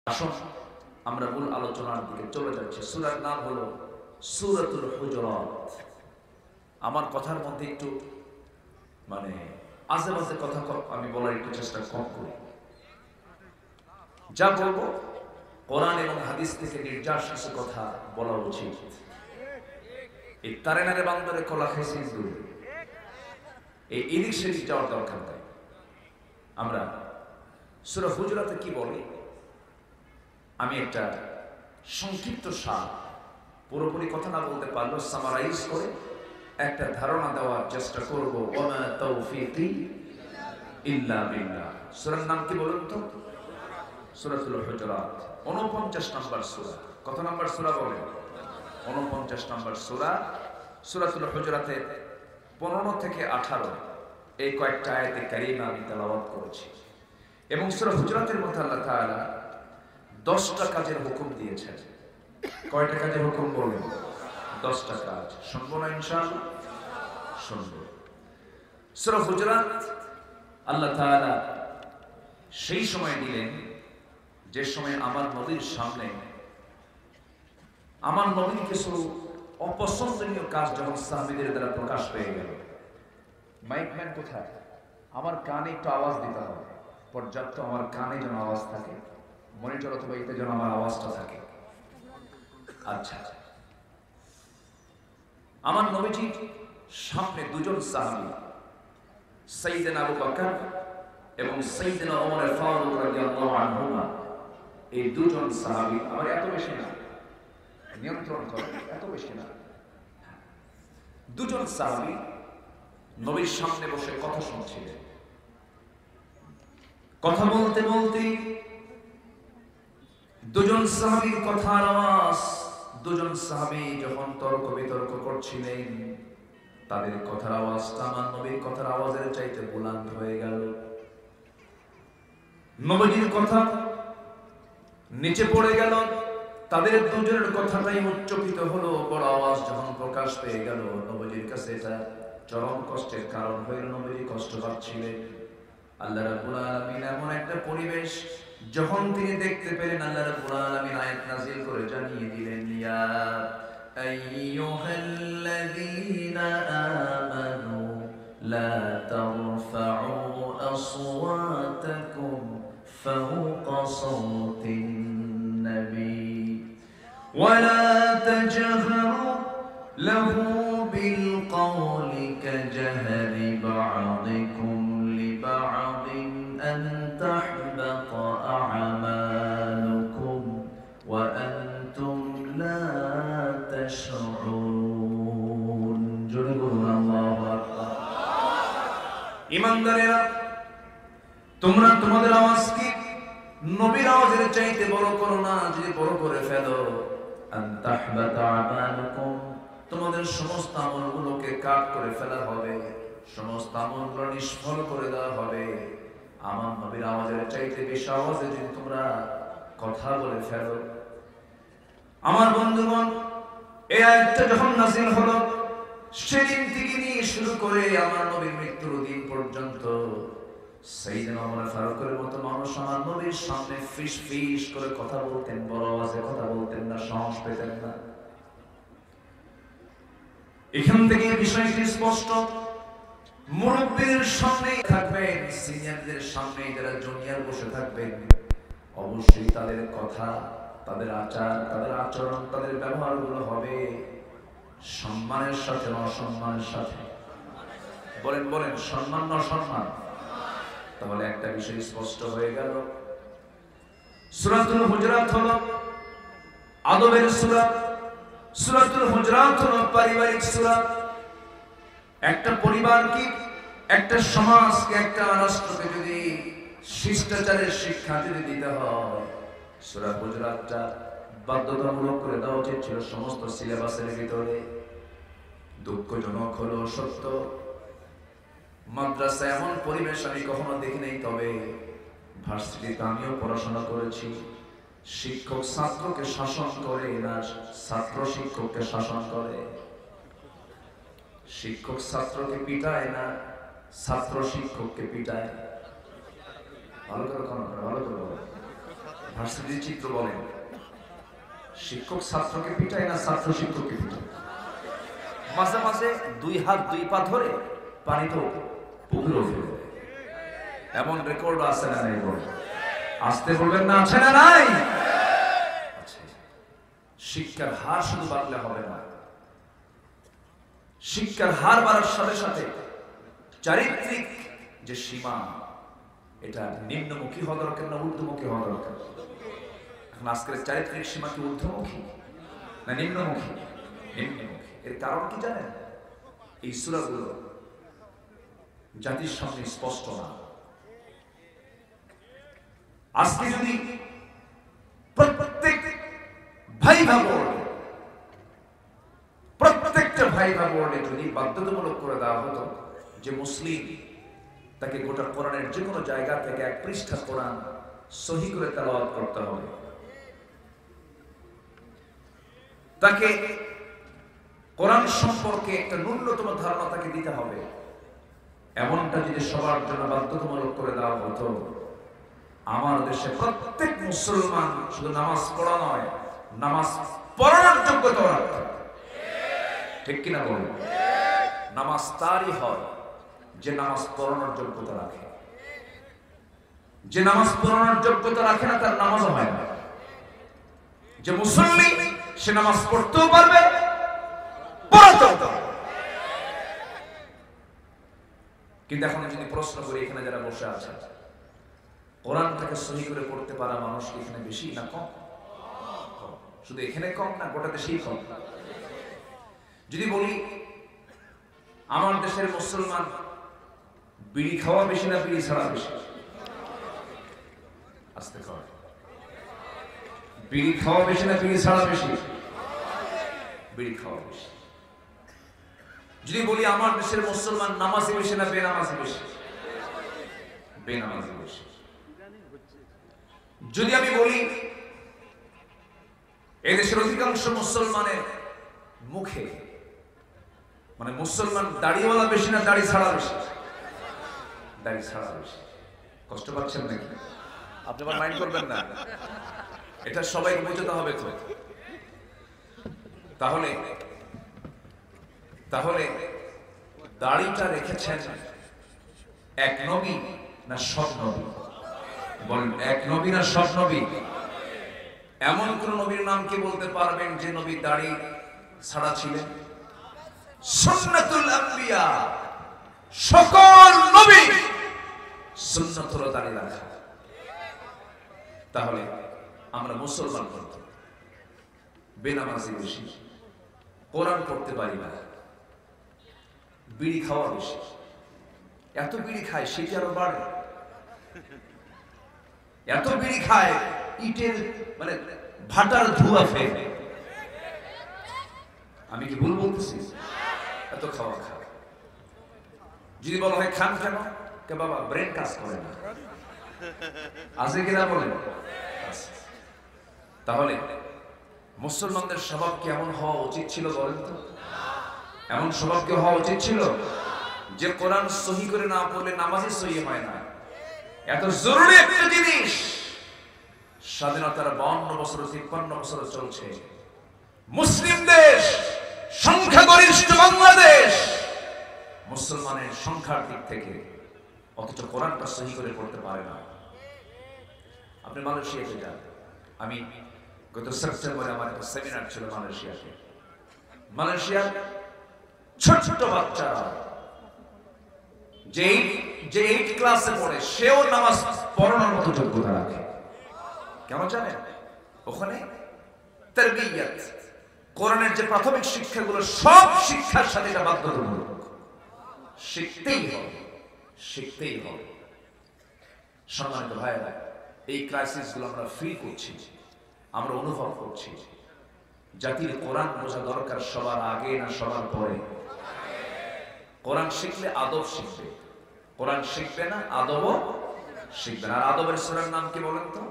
আসুন আমরা মূল আলোচনার দিকে চলে যাচ্ছি। সূরার নাম হলো সূরাতুল হুজুরাত। আমার কথার মধ্যে একটু আজে বাজে কথা আমি বলার একটু চেষ্টা কম করি। যা বলবো কোরআন এবং হাদিস থেকে নির্যাস কিছু কথা বলা উচিত। এই তারেনারে বান্দরে কলা খাইছি দূর, এই এদিক সেদিক যাওয়ার দরকার নাই। আমরা সূরা হুজুরাতে কি বলি, আমি একটা সংক্ষিপ্ত সার, পুরোপুরি কথা না বলতে পারলেও সামারাইজ করে একটা ধারণা দেওয়ার চেষ্টা করব। ওয়া তাওফীকি ইল্লা বিল্লাহ। সূরার নাম কি বলুন তো? সূরাতুল হুজুরাত, 49 নম্বর সূরা। কত নম্বর সূরা বলেন? 49 নম্বর সূরা। সূরাতুল হুজুরাতের 15 থেকে 18 এই কয়েকটা আয়াতে কারিমা আমি তেলাওয়াত করেছি। এবং সূরা হুজুরাতের মধ্যে আল্লাহ তাআলা 10টা কাজের হুকুম দিয়েছেন। কয়টা কাজের হুকুম বলুন? 10টা কাজ। শুনবো না ইনশাআল্লাহ? শুনবো। সূরা হুজুরাত আল্লাহ তাআলা সেই সময় দিলেন যে সময় আমার নবীর সামনে আমার নবীর কিছু অপছন্দনীয় কাজ যখন সাহাবীদের দ্বারা প্রকাশ পেয়ে গেল। মাইকম্যান কোথায়? আমার কানে একটু আওয়াজ দিতে হবে, পর্যাপ্ত আমার কানে যেন আওয়াজ থাকে, মনিটর অথবা এতে যেন আমার আওয়াজটা থাকে। আচ্ছা, আমার নবীজির সামনে দুজন সাহাবী, সাইয়েদনা আবু বকর এবং সাইয়েদনা ওমর ফারুক রাদিয়াল্লাহু আনহুমা, এই দুজন সাহাবী, আমার এত বেশি না, নিয়ন্ত্রণ করে, এত বেশি না, দুজন সাহাবী নবীর সামনে বসে কথা শুনছিলেন। কথা বলতে বলতে দুজন সাহাবীর কথার আওয়াজ, দুজন সাহাবী যখন তর্ক বিতর্ক করছিলেন, তাদের কথার আওয়াজটা আমার নবীর কথার আওয়াজের চাইতে বুলন্দ হয়ে গেল। নবীর কথা নিচে পড়ে গেল, তাদের দুজনের কথাটাই উচ্চকিত হলো। বড় আওয়াজ যখন প্রকাশ পেয়ে গেল, নবীর কাছে এটা চরম কষ্টের কারণ হয়ে নবী কষ্ট পাচ্ছিলেন। আল্লাহ রাব্বুল আলামিন এমন একটা পরিবেশ যখন তিনি দেখতে পেলেন, আল্লাহ রাব্বুল আলামিন আয়াত নাযিল করে জানিয়ে দিলেন, ইয়া আইয়ুহাল্লাযীনা আমানু লা তারফাউ আসওয়াতাকুম ফাওকা সাওতিন নবী ওয়া লা তাজহারু লাহু বিল কওলি কাজহরি বা'দিকুম লিবা'দিন আন তাহবাতা আ'মালুকুম ওয়া আনতুম লা তাশউরুন। জোরে বলুন আল্লাহু আকবার। ঈমানদারেরা, তোমরা তোমাদের আওয়াজ কি নবীর আওয়াজের চাইতে বড় করো না। যদি বড় করে ফেলো, আন তাহবাতা আমালুকুম, তোমাদের সমস্ত আমলগুলোকে কাট করে ফেলা হবে, সমস্ত আমলগুলো নিষ্ফল করে দেওয়া হবে। আমার নবীর আওয়াজের চাইতে বেশি আওয়াজে যদি তোমরা কথা বলে ফেলো। আমার বন্ধুগণ, এই আয়াতটা যখন নাযিল হলো, সেদিন থেকে নিয়ে শুরু করে আমার নবীর মৃত্যুর দিন পর্যন্ত সাইয়েদনা ওমর ফারুকের মতো মানুষ আমার নবীর সামনে ফিস ফিস করে কথা বলতেন, বড় আওয়াজে কথা বলতেন না, সাহস পেতেন না। এখান থেকে বিষয়টি স্পষ্ট, মুরব্বীদের সামনে থাকবেন, সিনিয়রদের সামনে যারা জুনিয়র বসে থাকবেন, অবশ্যই তাদের কথা, তাদের আচার, তাদের আচরণ, তাদের ব্যবহারগুলো হবে সম্মানের সাথে না অসম্মানের সাথে? বলেন বলেন, সম্মান না অসম্মান? তাহলে একটা বিষয় স্পষ্ট হয়ে গেল। সূরাতুল হুজুরাত হলো আদবের সূরা, সূরাতুল হুজুরাত হলো পারিবারিক সূরা। একটা পরিবারকে, একটা সমাজকে, একটা রাষ্ট্রকে যদি শিষ্টাচারের শিক্ষা যদি দিতে হয়, সূরা হুজুরাতটা বাধ্যতামূলক করে দেওয়া উচিত ছিল সমস্ত সিলেবাসের ভিতরে। দুঃখজনক হলো সত্য, মাদ্রাসা এমন পরিবেশ আমি কখনো দেখি নাই। তবে ভার্সিটিতে আমিও পড়াশোনা করেছি, শিক্ষক ছাত্রকে শাসন করে না, ছাত্র শিক্ষককে শাসন করে। শিক্ষক ছাত্রকে পিটায় না, ছাত্র শিক্ষককে পিটায়। ভালো করে ভালো করে ভার্সিটির চিত্র বলেন, শিক্ষক ছাত্রকে পিটায় না ছাত্র শিক্ষককে পিটায়? মাঝে মাঝে দুই হাত দুই পা ধরে পানি তো পুকুরও ফেলে দেয়। এমন রেকর্ড আছে না নাই? বলে আসতে বলবেন না, আছে না নাই? শিক্ষার হার শুধু বাড়লে হবে না, শিক্ষার হার বাড়ার সাথে সাথে চারিত্রিক যে সীমা, এটা নিম্নমুখী হওয়া দরকার না ঊর্ধ্বমুখী হওয়া দরকার? এখন আজকের চারিত্রিক সীমা কি ঊর্ধ্বমুখী না নিম্নমুখী? নিম্নমুখী। এর কারণ কি জানেন? এই সূরাগুলো জাতির সামনে স্পষ্ট না। আজকে যদি প্রত্যেক ভাইভা বোর্ডে, প্রত্যেকটা ভাইভা বোর্ডে যদি বাধ্যতামূলক করে দেওয়া হতো যে মুসলিম তাকে গোটা কোরআনের যে কোনো জায়গা থেকে এক পৃষ্ঠা কোরআন সহি করে তেলাওয়াত করতে হবে, তাকে কোরআন সম্পর্কে একটা ন্যূনতম ধারণা তাকে দিতে হবে, এমনটা যদি সবার জন্য বাধ্যতামূলক করে দেওয়া হতো, আমার দেশে প্রত্যেক মুসলমান শুধু নামাজ পড়া নয়, নামাজ পড়ানোর যোগ্যতা রাখতে। ঠিক কিনা বলুন? নামাজ তারই হয় যে নামাজ পড়ানোর যোগ্যতা রাখে। যে নামাজ পড়ানোর যোগ্যতা রাখে না তার নামাজ হয় না। যে মুসল্লি সে নামাজ পড়তেও পারবে, পড়াতেও পারবে। কিন্তু এখন যদি প্রশ্ন করি, এখানে যারা বসে আছে, কোরআনটাকে সহি করে পড়তে পারা মানুষ এখানে বেশি না কম? শুধু এখানে কম না, গোটা দেশেই কম। যদি বলি আমার দেশের মুসলমান বিড়ি খাওয়া বেশি না বিড়ি ছাড়া বেশি? আস্তে খাওয়া। বিড়ি খাওয়া বেশি না বিড়ি ছাড়া বেশি? বিড়ি খাওয়া বেশি। যদি বলি আমার দেশের মুসলমান নামাজি বেশি না বেনামাজি বেশি? বেনামাজি বেশি। যদি আমি বলি এদেশের অধিকাংশ মুসলমানের মুখে, মানে মুসলমান দাড়িওয়ালা বেশি না দাড়ি ছাড়া বেশি? দাড়ি ছাড়া বেশি। কষ্ট পাচ্ছেন নাকি? আপনি আবার মাইন্ড করবেন না, এটা সবাইকে বোঝাতে হবে তো। তাহলে তাহলে দাড়িটা রেখেছেন এক নবী না সব নবী? বলেন, এক নবী না সব নবী? এমন কোন নবীর নাম কি বলতে পারবেন যে নবী দাড়ি ছাড়া ছিলেন? সুন্নাতুল আম্বিয়া, সকল নবী সুন্নাত হলো দাড়ি রাখা। তাহলে আমরা মুসলমান কত বেনামাজি বেশি, কোরআন পড়তে পারি না, বিড়ি খাওয়া বেশি। এত বিড়ি খায় সেটি আরো বাড়ে। এত বিড়ি খায় ইটের মানে ভাটার ধোঁয়া ফেলে। আমি কি ভুল বলতেছি? এত খাওয়া খায়। যদি বলা হয় খান কেন, কে বাবা ব্রেন কাজ করে না, আছে কিনা বলেন? তাহলে মুসলমানদের স্বভাব কি এমন হওয়া উচিত ছিল বলেন তো? এমন স্বভাব কি হওয়া উচিত ছিল যে কোরআন সহি করে না পড়লে নামাজই সহি হয় না? এত জরুরি একটা জিনিস, স্বাধীনতার 52 বছর 53 বছর চলছে, মুসলিম দেশ, সংখ্যাগরিষ্ঠ বাংলাদেশ, মুসলমানের সংখ্যার দিক থেকে, অথচ কোরআনটা সহি করে পড়তে পারে না। আপনি মালয়েশিয়াতে যান। আমি গত সেপ্টেম্বরে আমার একটা সেমিনার ছিল মালয়েশিয়াতে। মালয়েশিয়ার ছোট ছোট বাচ্চারা যে 8 ক্লাসে পড়ে, সেও নামাজ পড়ানোর মতো যোগ্যতা রাখে। কেন জানেন? ওখানে তারবিয়াত, কোরআনের যে প্রাথমিক শিক্ষাগুলো, সব শিক্ষার সাথে এটা বাধ্যতামূলক। শিখতেই হবে, শিখতেই হবে। সম্মানিত ভাইয়েরা, এই ক্রাইসিস গুলো আমরা ফিল করছি, আমরা অনুভব করছি। জাতির কোরআন বোঝা দরকার সবার আগে না সবার পরে? কোরআন শিখলে আদব শিখবে, কোরআন শিখবে না আদবও শিখবে না। আর আদবের সূরার নাম কি বলেন তো?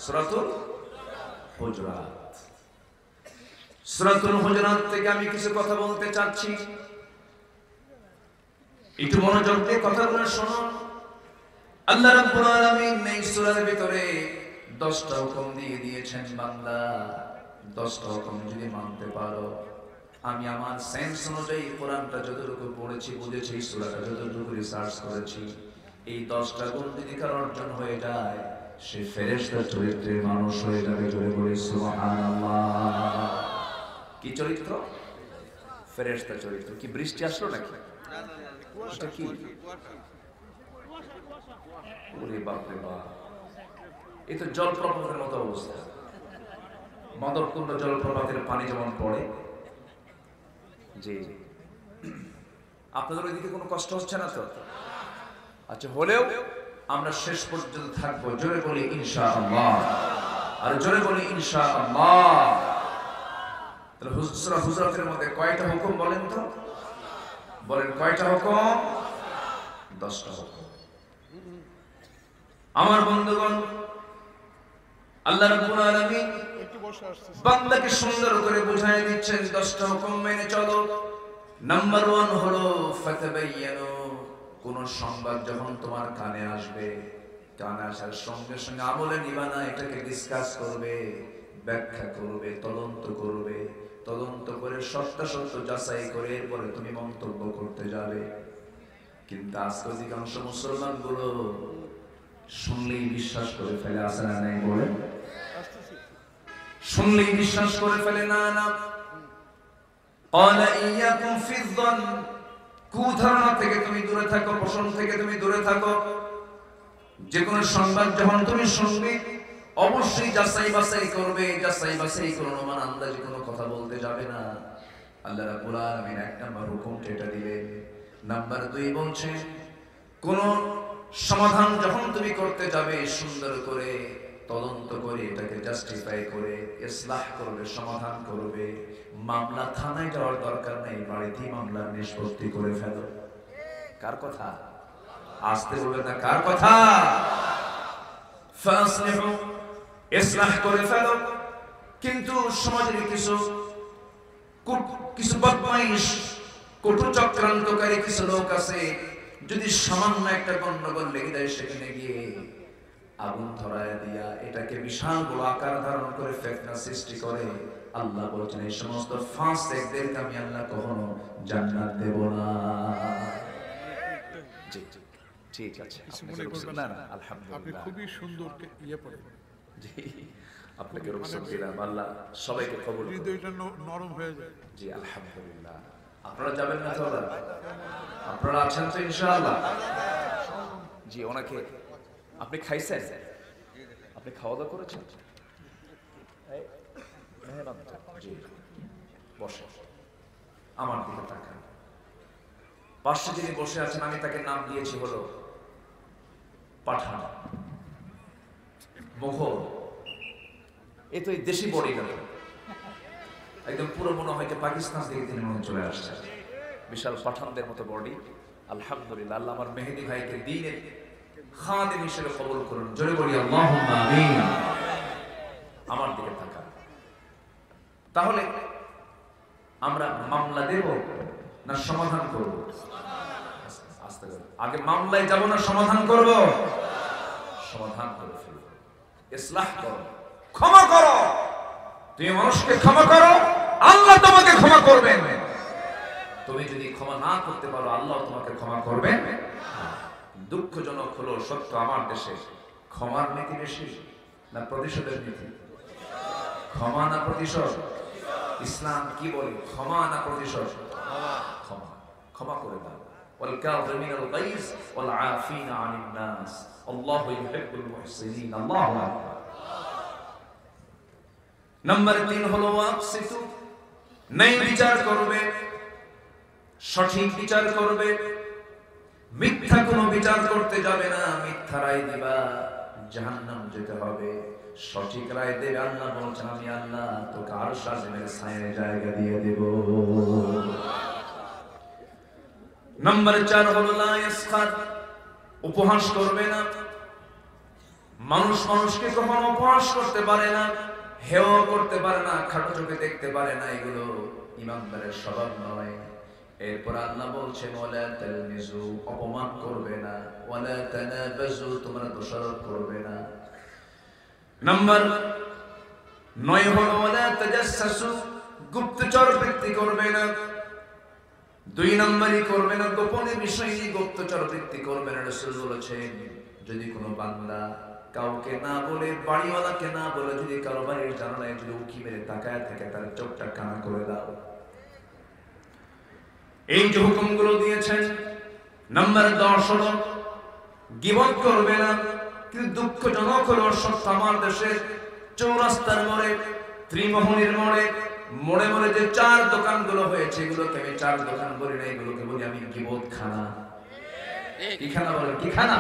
সূরাতুল হুজুরাত। সূরাতুল হুজুরাত থেকে আমি কিছু কথা বলতে চাচ্ছি, একটু মনোযোগ দিয়ে কথাগুলো শুনুন। আল্লাহ রাব্বুল আলামিন এই সূরার ভিতরে 10টা হুকুম দিয়ে দিয়েছেন, বান্দা 10টা হুকুম যদি মানতে পারো, আমি আমার সেন্স অনুযায়ী কোরআনটা যতটুকু পড়েছি, বুঝেছি, সূরাটা যতটুকু রিসার্চ করেছি, এই 10টা গুণ যদি কারো অর্জন হয়ে যায়, সে ফেরেশতা চরিত্রের মানুষ হয়ে যাবে। জোরে বলি সুবহানাল্লাহ। কি চরিত্র? ফেরেশতা চরিত্র। কি বৃষ্টি আসলো নাকি? এটা কি? ওরে বাপ রে বাপ, এই তো জলপ্রপাতের মতো অবস্থা। মদরকুণ্ড জলপ্রপাতের পানি যেমন পড়ে, জি, আপনাদের ওইদিকে কোনো কষ্ট হচ্ছে না তো? আচ্ছা, হলেও আমরা শেষ পর্যন্ত থাকবো। জোরে বলি ইনশাআল্লাহ, আর জোরে বলি ইনশাআল্লাহ। তাহলে সূরা হুজুরাতের মধ্যে কয়টা হুকুম বলেন তো? বলেন কয়টা হুকুম? 10টা হুকুম। আমার বন্ধুগণ, আল্লাহ রাব্বুল আলামিন বান্দাকে সুন্দর করে বুঝায় দিচ্ছেন 10টা হুকুম মেনে চলো। নাম্বার 1 হলো ফাতাবায়ানু। কোন সংবাদ যখন তোমার কানে আসবে, কানে আসার সঙ্গে সঙ্গে আমলে নিবা না, এটাকে ডিসকাস করবে, ব্যাখ্যা করবে, তদন্ত করবে। তদন্ত করে সত্যাসত্য যাচাই করে এরপরে তুমি মন্তব্য করতে যাবে। কিন্তু আজকে অধিকাংশ মুসলমান গুলো শুনলেই বিশ্বাস করে ফেলে, আছে না নাই বলেন? শুনলেই বিশ্বাস করে ফেলে। না না, ক্বালা ইয়াকুম ফিয-যন, কুধারণা থেকে তুমি দূরে থাকো, পোষণ থেকে তুমি দূরে থাকো। যে কোনো সংবাদ যখন তুমি শুনবে, অবশ্যই যাচাই বাছাই করবে। যাচাই বাছাই করে অনুমান আন্দাজে কোনো কথা বলতে যাবে না। আল্লাহ রাব্বুল আলামিন 1 নাম্বার হুকুমটা এটা দিলেন। নাম্বার 2 বলছেন, কোন সমাধান যখন তুমি করতে যাবে, সুন্দর করে তদন্ত করে এটাকে জাস্টিফাই করে ইসলাহ করবে, সমাধান করবে। মামলা থানায় যাওয়ার দরকার নেই, বাড়িতেই মামলার নিষ্পত্তি করে ফেলো। কার কথা? আসতে বলবে না, কার কথা? ফাসলিহু, ইসলাহ করে ফেলো। কিন্তু সমাজের কিছু বদমাইশ, কটু চক্রান্তকারী কিছু লোক আছে, যদি সামান্য একটা গন্ডগোল লেগে যায়, সেখানে গিয়ে আগুন ধরায় দিয়া এটাকে বিশাল বড় আকার ধারণ করে ফিতনা সৃষ্টি করে। আল্লাহ বলেছেন, এই সমস্ত ফাসিকদেরকে আমি আল্লাহ কখনো জান্নাত দেব না। জি জি, ঠিক আছে। না না, আলহামদুলিল্লাহ, আপনি খুবই সুন্দর পড়েন। জি, আপনাকে রহমত দিলাম। আল্লাহ সবাইকে কবুল করুন। হৃদয়টা নরম হয়ে যায়। জি, আলহামদুলিল্লাহ। আপনারা যাবেন না তো? আপনারা আছেন তো ইনশাআল্লাহ? জি, ওনাকে আপনি খাইছেন? আপনি খাওয়া দাওয়া করেছেন? জি, বসে আমার দিকে তাকান। পাশে যিনি বসে আছেন, আমি তাকে নাম দিয়েছি হলো পাঠান, মোঘল। এ তো এই দেশি বডি গেল, একদম পুরো মনে হয় যে পাকিস্তান থেকে তিনি মনে চলে আসছেন। বিশাল পাঠানদের মতো বডি। আলহামদুলিল্লাহ, আল্লাহ আমার মেহেদী ভাইকে দ্বীনের খাদেম হিসেবে কবুল করুন। জোরে বলি আল্লাহুম্মা আমিন। আমার দিকে তাকান। তাহলে আমরা মামলা দেব না সমাধান করব? আস্তে করে, আগে মামলায় যাব না সমাধান করব? সমাধান করে ফেলব, ইসলাহ করো, ক্ষমা করো। তুমি মানুষকে ক্ষমা করো, আল্লাহ তোমাকে ক্ষমা করবেন। তুমি যদি ক্ষমা না করতে পারো, আল্লাহ তোমাকে ক্ষমা করবেন। দুঃখজনক হলো সত্য, আমার দেশে ক্ষমার নীতি বেশি না প্রতিশোধের নীতি? ক্ষমা না প্রতিশোধ? ইসলাম কি বলে? ক্ষমা না প্রতিশোধ? ক্ষমা। ক্ষমা করে দাও। ওয়াল কাযিমিনাল গায়জ ওয়াল আফিনা আনিন নাস, আল্লাহু ইউহিব্বুল মুহসিনিন। আল্লাহু আকবার। নাম্বার 3 হলো ওয়াকসিতু, ন্যায় বিচার করবে, সঠিক বিচার করবে। মিথ্যা কোনো বিচার করতে যাবে না, মিথ্যা রায় দিবা, জাহান্নাম যেতে হবে। সঠিক রায় দেবে, আল্লাহ বলছেন, আমি আল্লাহ তোকে আরশ আজিমের ছায়ায় জায়গা দিয়ে দেব। নাম্বার 4 হলো লা ইয়াসখাত, উপহাস করবে না। মানুষ মানুষকে কখনো উপহাস করতে পারে না, হেয় করতে পারে না, খাটো চোখে দেখতে পারে না। এগুলো ইমানদারের স্বভাব নয়। এরপর আল্লাহ বলছেন, ওয়ালা তালমিজু, অপমান করবে না। ওয়ালা তানাবাজু, তোমরা দোষারোপ করবে না। নাম্বার 9 হলো ওয়ালা তাজাসসু, গুপ্তচর বৃত্তি করবে না। 2 নম্বরই করবে না গোপনে বিষয় নিয়ে গুপ্তচর বৃত্তি করবে না। রাসূল বলেছেন যদি কোনো বান্দা কাউকে না বলে, বাড়িওয়ালাকে না বলে, যদি কারো বাড়ির জানালায় যদি উকি মেরে তাকায় থাকে, তার চোখটা কানা করে দাও। এই যে হুকুমগুলো দিয়েছেন। নাম্বার 10 হলো গীবত করবে না। কিন্তু দুঃখজনক হলো সত্য, আমার দেশে চৌরাস্তার মোড়ে, ত্রিমোহনীর মোড়ে, মোড়ে মোড়ে যে 4 দোকানগুলো হয়েছে, এগুলোকে আমি 4 দোকান বলি না, এগুলোকে বলি আমি গীবত খানা। কি খানা বলেন? কি খানা?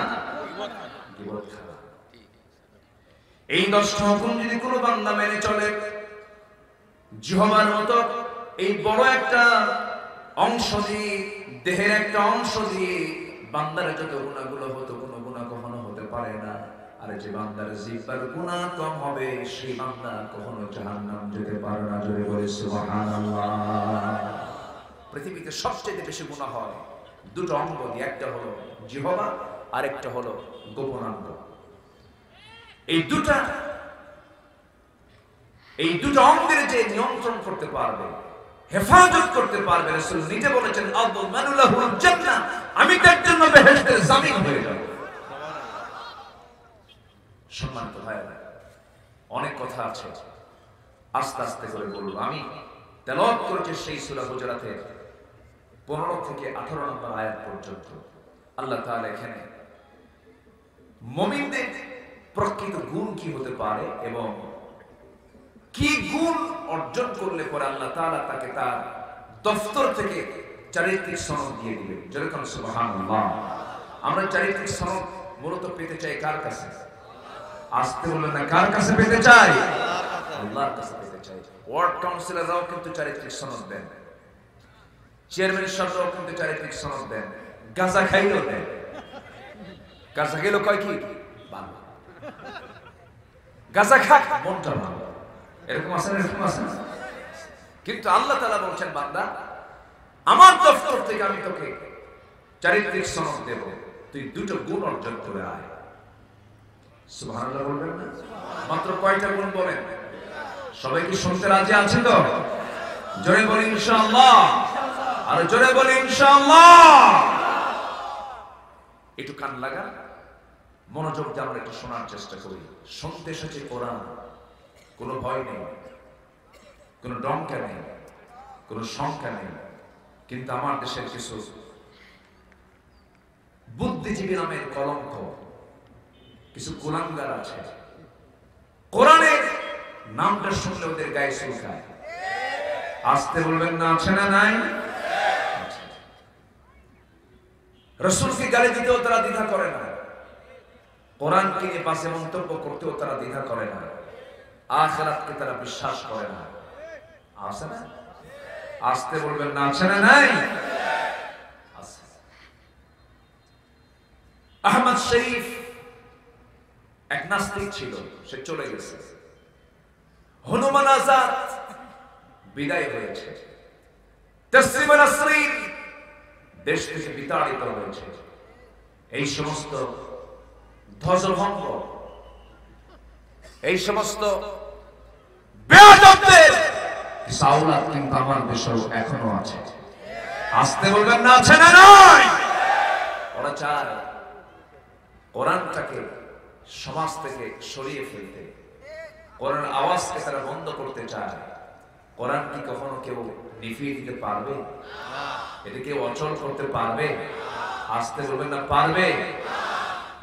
গীবত খানা। এই 10টা হুকুম যদি কোনো বান্দা মেনে চলে, জিহ্বার মতো এই বড় একটা অংশ দিয়ে, দেহের একটা অংশ দিয়ে বান্দার যত গুনাহগুলো হতো, কোনো গুনাহ কখনো হতে পারে না। আর যে বান্দার জিহ্বার গুনাহ কম হবে, সেই বান্দা কখনো জাহান্নাম যেতে পারে না। জোরে বলে সুবহানাল্লাহ। পৃথিবীতে সবচেয়ে বেশি গুনাহ হয় 2টো অঙ্গ দিয়ে, একটা হলো জিহ্বা আর একটা হলো গোপনাঙ্গ। এই দুটো অঙ্গের যে নিয়ন্ত্রণ করতে পারবে, হেফাজত করতে পারবে, রাসূল নিজে বলেছেন আযমানু লাহুল জান্নাহ, আমি তার জন্য বেহেশতের জামিন হয়ে যাব। সম্মানিত ভাইরা, অনেক কথা আছে, আস্তে আস্তে করে বলবো। আমি তেলাওয়াত করেছি সেই সূরা হুজুরাতের 15 থেকে 18 নম্বর আয়াত পর্যন্ত। আল্লাহ তাআলা এখানে মুমিনদের প্রকৃত গুণ কি হতে পারে এবং কি গুণ অর্জন করলে পরে আল্লাহ তাআলা তাকে তার দফতর থেকে চারিত্রিক সনদ দিয়ে দিবেন। যেরকম সুবহানাল্লাহ। আমরা চারিত্রিক সনদ মূলত পেতে চাই কার কাছে? আসতে বলেন না, কার কাছে পেতে চাই? আল্লাহর কাছে পেতে চাই। ওয়ার্ড কাউন্সিলররাও কিন্তু চারিত্রিক সনদ দেন, চেয়ারম্যান সাহেবরাও কিন্তু চারিত্রিক সনদ দেন, গাঁজা খাইলেও দেন। গাঁজা খেলেও কয় কি? ভালো। গাঁজা খাক, মনটা ভালো। এরকম আছে না? এরকম আছে না? কিন্তু আল্লাহ তাআলা বলছেন, বান্দা আমার দফতর থেকে আমি তোকে চারিত্রিক সনদ দেব, তুই 2টো গুণ অর্জন করে আয়। সুবহানাল্লাহ বলবেন না? মাত্র কয়টা গুণ বলেন? সবাই কি শুনতে রাজি আছে তো? জোরে বলি ইনশাআল্লাহ। আর জোরে বলি ইনশাআল্লাহ। একটু কান লাগা, মনোযোগ দিয়ে আমরা একটু শোনার চেষ্টা করি। শুনতে এসেছে কোরআন, কোনো ভয় নেই, কোনো ডঙ্কা নেই, কোনো শঙ্কা নেই। কিন্তু আমার দেশের কিছু বুদ্ধিজীবী নামের কলঙ্ক, কিছু কুলাঙ্গার আছে, কোরআনের নামটা শুনলে ওদের গায়ে চুলকায়। আসতে বলবেন না, আছে না নাই? রাসূলকে গালি দিতেও তারা দ্বিধা করে না, কোরআনকে নিয়ে পাশে মন্তব্য করতেও তারা দ্বিধা করে না, আখিরাতকে তারা বিশ্বাস করে না। আছে না? আসতে বলবেন না, আছে না নাই? আছে। আহমদ শরীফ এক নাস্তিক ছিল, সে চলে গেছে। হনুমান আজাদ বিদায় হয়েছে। তসলিমা নাসরিন দেশ থেকে বিতাড়িত হয়েছে। এই সমস্ত ধ্বজভঙ্গ, এই সমস্ত বেয়াদবদের সাওলাত কিন্তু আমার দেশেও এখনো আছে। আসতে বলবেন না, আছে না নাই? ওরা চায় কোরআনটাকে সমাজ থেকে সরিয়ে ফেলতে, কোরআন আওয়াজকে তারা বন্ধ করতে চায়। কোরআন কি কখনো কেউ নিভিয়ে দিতে পারবে? এটা কেউ অচল করতে পারবে? আসতে বলবেন না, পারবে?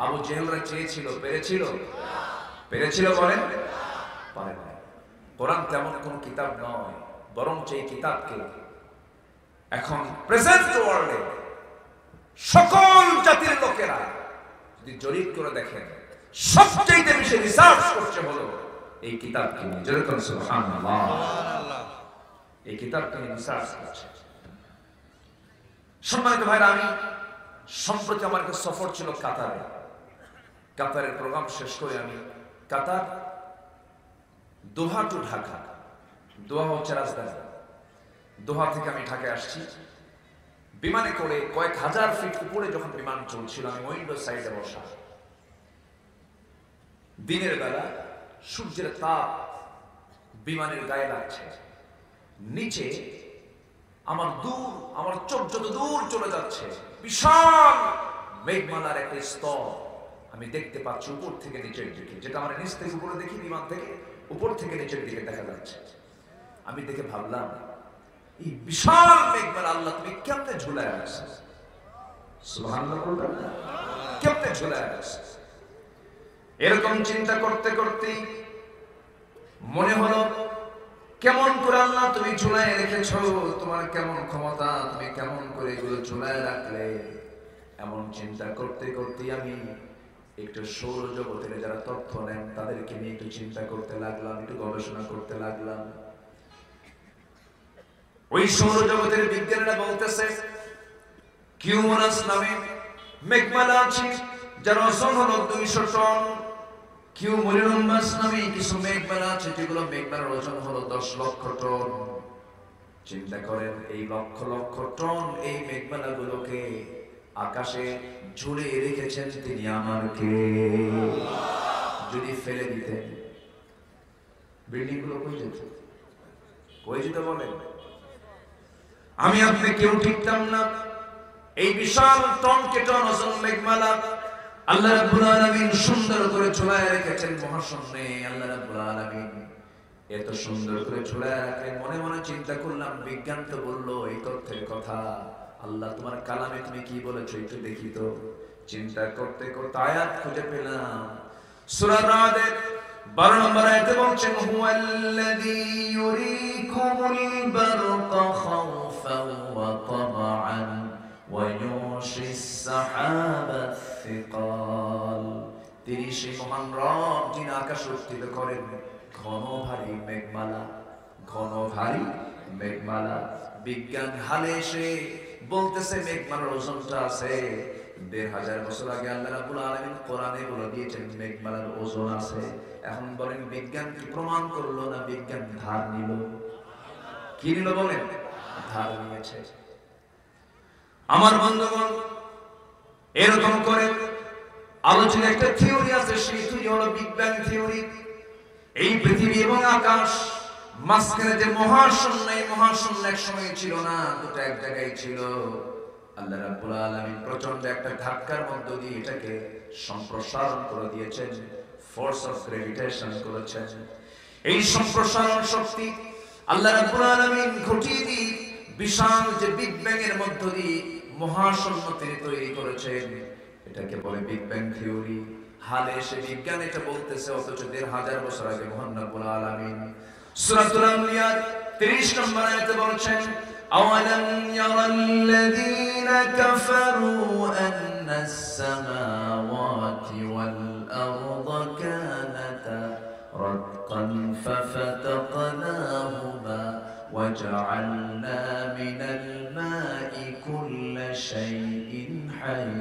আবু জেহেলরা চেয়েছিল, পেরেছিল? পেরেছিল বলেন? পারে না। কোরআন তেমন কোন কিতাব নয়, বরং এই কিতাবকে এখন প্রেজেন্ট ওয়ার্ল্ডে সকল জাতির লোকেরা যদি জরিপ করে দেখেন, সবচেয়ে বেশি রিসার্চ করছে হলো এই কিতাবকে নিয়ে। যেরকম সুবহানাল্লাহ, এই কিতাবকে নিয়ে রিসার্চ করছে। সম্মানিত ভাইরা, আমি সম্প্রতি আমার একটা সফর ছিল কাতারে। কাতারের প্রোগ্রাম শেষ করে আমি কাতার দোহা টু ঢাকা, দোহা হচ্ছে রাজধানী, দোহা থেকে আমি ঢাকায় আসছি বিমানে করে। কয়েক হাজার ফিট উপরে যখন বিমান চলছিল, আমি উইন্ডো সাইডে বসা, দিনের বেলা সূর্যের তাপ বিমানের গায়ে লাগছে, নিচে আমার চোখ যত দূর চলে যাচ্ছে বিশাল মেঘমালার একটা স্তর আমি দেখতে পাচ্ছি উপর থেকে নিচের দিকে, যেটা আমরা নিচ থেকে উপরে দেখি, বিমান থেকে উপর থেকে নিচের দিকে দেখা যাচ্ছে। আমি দেখে ভাবলাম, এই বিশাল মেঘমালা আল্লাহ তুমি কেমনে ঝুলায় রাখছো? সুবহানাল্লাহ বলবেন না? কেমনে ঝুলায় রাখছো? এরকম চিন্তা করতে করতে মনে হলো, কেমন করে আল্লাহ তুমি ঝুলায় রেখেছো, তোমার কেমন ক্ষমতা, তুমি কেমন করে এগুলো ঝুলায় রাখলে। এমন চিন্তা করতে করতে আমি একটু সৌরজগতের যারা তথ্য নেন তাদেরকে নিয়ে একটু চিন্তা করতে লাগলাম, একটু গবেষণা করতে লাগলাম। ওই সৌরজগতের বিজ্ঞানীরা বলতেছে কিউমুলাস নামে মেঘমালা আছে যার ওজন হলো 200 টন। কিউমুলাস নামে কিছু মেঘমালা আছে যেগুলো মেঘমালার ওজন হলো 10 লক্ষ টন। চিন্তা করেন, এই লক্ষ লক্ষ টন এই মেঘমালাগুলোকে আকাশে ঝুলিয়ে রেখেছেন তিনি আমার কে। যদি ফেলে দিতেন বিল্ডিং গুলো কই যেত? কই যেত বলেন? আমি আপনি কেউ টিকতাম না। এই বিশাল টনকে টন ওজন মেঘমালা আল্লাহ রাব্বুল আলামিন সুন্দর করে ঝুলায় রেখেছেন মহাশূন্যে। আল্লাহ রাব্বুল আলামিন এত সুন্দর করে ঝুলায় রাখলেন। মনে মনে চিন্তা করলাম, বিজ্ঞান তো বললো এই তথ্যের কথা, আল্লাহ তোমার কালামে তুমি কি বলেছো একটু দেখি তো। চিন্তা করতে করতে আয়াত খুঁজে পেলাম, সূরা রাদের 12 নম্বর আয়াতে বলছেন, হুয়াল্লাযী ইউরিকুমুল বারকা খাওফান ওয়া তামআন ওয়া ইউশিস সাহাবাস সিকাল। তিনি সেই মহান রব যিনি আকাশ উত্থিত করেন ঘন ভারী মেঘমালা, ঘন ভারী মেঘমালা। বিজ্ঞান হালে এসে বলতেছে মেঘমালার ওজনটা আছে ১৫০০ বছর আগে আল্লাহ রাব্বুল আলামিন কোরআনে বলে দিয়েছেন মেঘমালার ওজন আছে। এখন বলেন বিজ্ঞান কি প্রমাণ করলো না বিজ্ঞান ধার নিল? কি নিল বলেন? ধার নিয়েছে। আমার বন্ধুগণ, এরকম করে আলোচনা একটা থিওরি আছে, সেই থিওরি হলো বিগ ব্যাং থিওরি। এই পৃথিবী এবং আকাশ মাঝখানে যে মহাশূন্য, এই মহাশূন্য এক সময় ছিল না, দুটো এক জায়গায় ছিল। আল্লাহ রাব্বুল আলামিন প্রচন্ড একটা ধাক্কার মধ্য দিয়ে এটাকে সম্প্রসারণ করে দিয়েছেন, ফোর্স অফ গ্র্যাভিটেশন করেছেন। এই সম্প্রসারণ শক্তি আল্লাহ রাব্বুল আলামিন ঘটিয়ে দিয়ে বিশাল যে বিগ ব্যাং এর মধ্য দিয়ে মহাশূন্য তিনি তৈরি করেছেন, এটাকে বলে বিগ ব্যাং থিওরি। হালে এসে বিজ্ঞান এটা বলতেছে, অথচ ১৫০০ বছর আগে মহান রাব্বুল আলামিন সূরাতুল আম্বিয়ার ৩০ নম্বর আয়াতে বলছেন, আওয়ালাম ইয়ারাল্লাযীনা কাফারু আন্নাস সামাওয়াতি ওয়াল আরদা কানাতা রাতকান ফাফাতাকনাহুমা ওয়াজআলনা মিনাল মাই কুল্লা শাইইন হায়্য।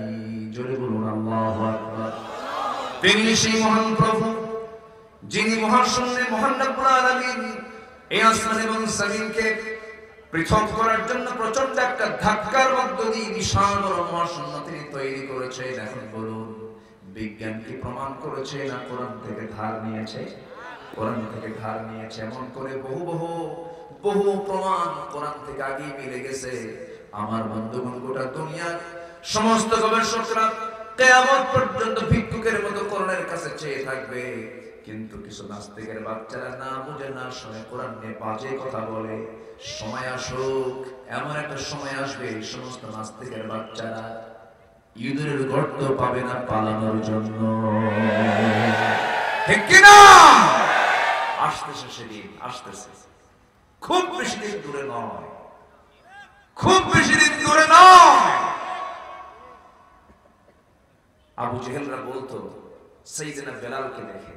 জোরে বলুন আল্লাহু আকবার। তিনি সেই মহান প্রভু যিনি মহাশূন্যে মহান রাব্বুল আলামিন এই আসমান এবং জমিনকে পৃথক করার জন্য প্রচন্ড একটা ধাক্কার মধ্য দিয়ে বিশাল বড় মহাশূন্য তিনি তৈরি করেছেন। এখন বলুন, বিজ্ঞান কি প্রমাণ করেছে না কোরআন থেকে ধার নিয়েছে? কোরআন থেকে ধার নিয়েছে। এমন করে বহু বহু বহু প্রমাণ কোরআন থেকে আগেই মিলে গেছে। আমার বন্ধুগণ, গোটা দুনিয়ার সমস্ত গবেষকরা কিয়ামত পর্যন্ত ভিক্ষুকের মতো কোরআনের কাছে চেয়ে থাকবে, কিন্তু কিছু নাস্তিকের বাচ্চারা না বুঝে না শুনে কোরআন নিয়ে বাজে কথা বলে। সময় আসুক, এমন একটা সময় আসবে এই সমস্ত নাস্তিকের বাচ্চারা ইঁদুরের গর্ত পাবে না পালানোর জন্য। ঠিক কিনা? আসতেছে সেদিন, আসতেছে। খুব বেশি দিন দূরে নয়, খুব বেশি দিন দূরে নয়। আবু জেহেলরা বলতো সাইয়েদনা বেলালকে দেখে,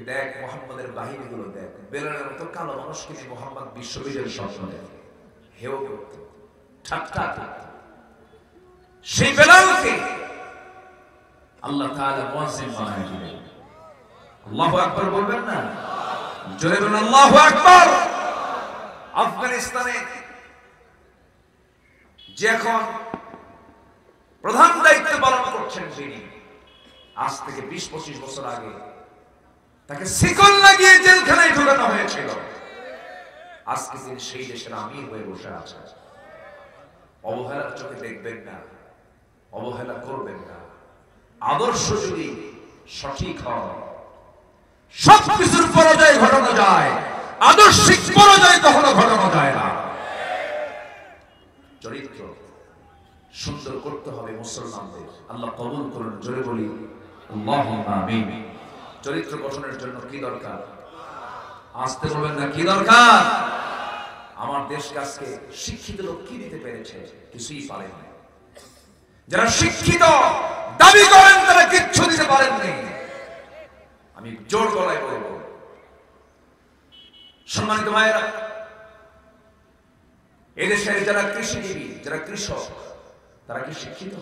দেখ মুহাম্মাদের বাহিনীগুলো দেখ, বেলালের মতো কালো মানুষকে নিয়ে মুহাম্মদ বিশ্ববিজয়ের স্বপ্ন দেখে, হেও করত, ঠাট্টা করত। সেই বেলালকে আল্লাহ তাআলা মুয়াজ্জিন বানায় দিলেন। আল্লাহু আকবার বলবেন না? জোরে বলুন আল্লাহু আকবার। আফগানিস্তানে যে এখন প্রধান দায়িত্ব পালন করছেন, যিনি আজ থেকে ২০-২৫ বছর আগে তাকে শিকল লাগিয়ে জেলখানায় ঢোকানো হয়েছিল। আজকে তিনি সেই দেশের আমির হয়ে বসে আছেন। অবহেলার চোখে দেখবেন না, অবহেলা করবেন না। আদর্শ যদি সঠিক হয়, সবকিছুর পরাজয় ঘটানো যায়, আদর্শিক পরাজয় কখনো ঘটানো যায় না। চরিত্র সুন্দর করতে হবে মুসলমানদের। আল্লাহ কবুল করুন, জোরে বলি আল্লাহুম্মা আমিন। চরিত্র গঠনের জন্য কি দরকার? আসতে বলবেন না, কি দরকার? আমার দেশকে আজকে শিক্ষিত লোক কি দিতে পেরেছে? কিছুই পারেনি। যারা শিক্ষিত দাবি করেন তারা কিচ্ছু দিতে পারেননি। আমি জোর গলায় বলবো, সম্মানিত ভাইয়েরা, এদেশের যারা কৃষিজীবী, যারা কৃষক, তারা কি শিক্ষিত?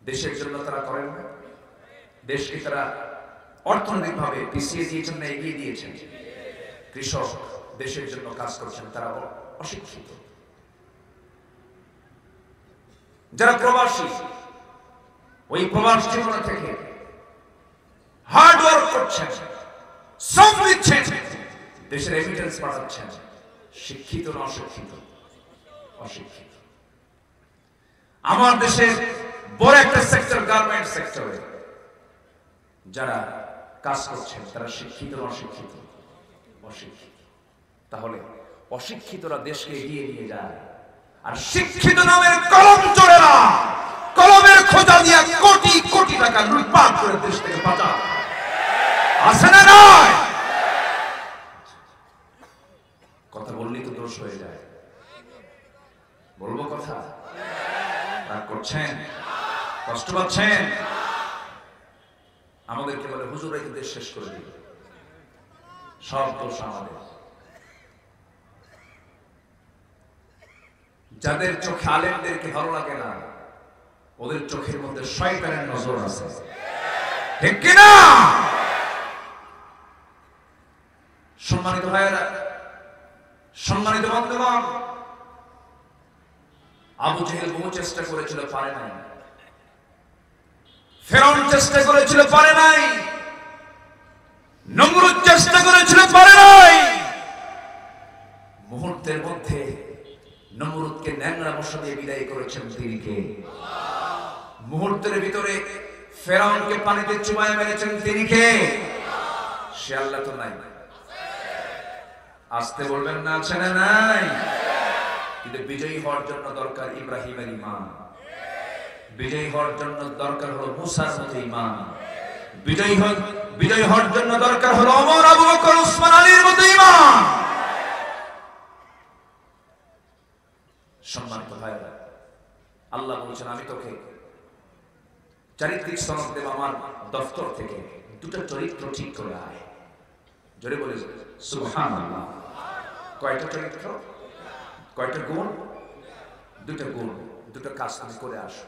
দেশের জন্য তারা করেন না? দেশকে তারা অর্থনৈতিকভাবে পিছিয়ে দিয়েছেন না এগিয়ে দিয়েছেন? কৃষক দেশের জন্য কাজ করছেন, তারা অশিক্ষিত। যারা প্রবাসী, ওই প্রবাস জীবন থেকে হার্ড ওয়ার্ক করছেন, শ্রম দিচ্ছেন, দেশের এভিডেন্স পাঠাচ্ছেন, শিক্ষিত না অশিক্ষিত? অশিক্ষিত। আমার দেশের বড় একটা সেক্টর গার্মেন্ট সেক্টরে যারা কাজ করছেন তারা শিক্ষিত না অশিক্ষিত? অশিক্ষিত। তাহলে অশিক্ষিতরা দেশকে এগিয়ে নিয়ে যায়, আর শিক্ষিত নামের কলম চোরেরা কলমের খোঁজা দিয়ে কোটি কোটি টাকা লুটপাট করে দেশ থেকে পাচার। আছে না নয়? কথা বললেই তো দোষ হয়ে যায়। বলবো কথা? রাগ করছেন? কষ্ট পাচ্ছেন? আমাদেরকে বলে হুজুর এই দেশ শেষ করে দিবে, সব দোষ আমাদের। যাদের চোখে আলেমদেরকে ভালো লাগে না, ওদের চোখের মধ্যে শয়তানের নজর আছে, ঠিক কিনা? সম্মানিত ভাইয়েরা, সম্মানিত বন্ধুগণ, আবু জেহেল বহু চেষ্টা করেছিল, পারে নাই। ফেরাউন চেষ্টা করেছিল, পারে নাই। নমরুদ চেষ্টা করেছিল, পারে নাই। মুহূর্তের মধ্যে নমরুদকে ন্যাংরা মশা দিয়ে বিদায় করেছেন তিনি কে? মুহূর্তের ভিতরে ফেরাউনকে পানিতে চুবায় মেরেছেন তিনি কে? সে আল্লাহ তো নাই? আসতে বলবেন না, আছে না নাই? কিন্তু বিজয়ী হওয়ার জন্য দরকার ইব্রাহিমের ঈমান, বিজয়ী হওয়ার জন্য দরকার হলো মুসার মতো ঈমান, বিজয়ী হওয়ার জন্য দরকার হলো ওমর, আবু বকর, উসমান, আলীর মতো ঈমান। সম্মানিত ভাইরা, আল্লাহ বলেছেন আমি তোকে চারিত্রিক সনদ দেব আমার দফতর থেকে, দুটো চরিত্র ঠিক করে আয়। জোরে বলে সুবহানাল্লাহ। কয়টা চরিত্র, কয়টা গুণ? দুটো গুণ, দুটো কাজ তুমি করে আসো।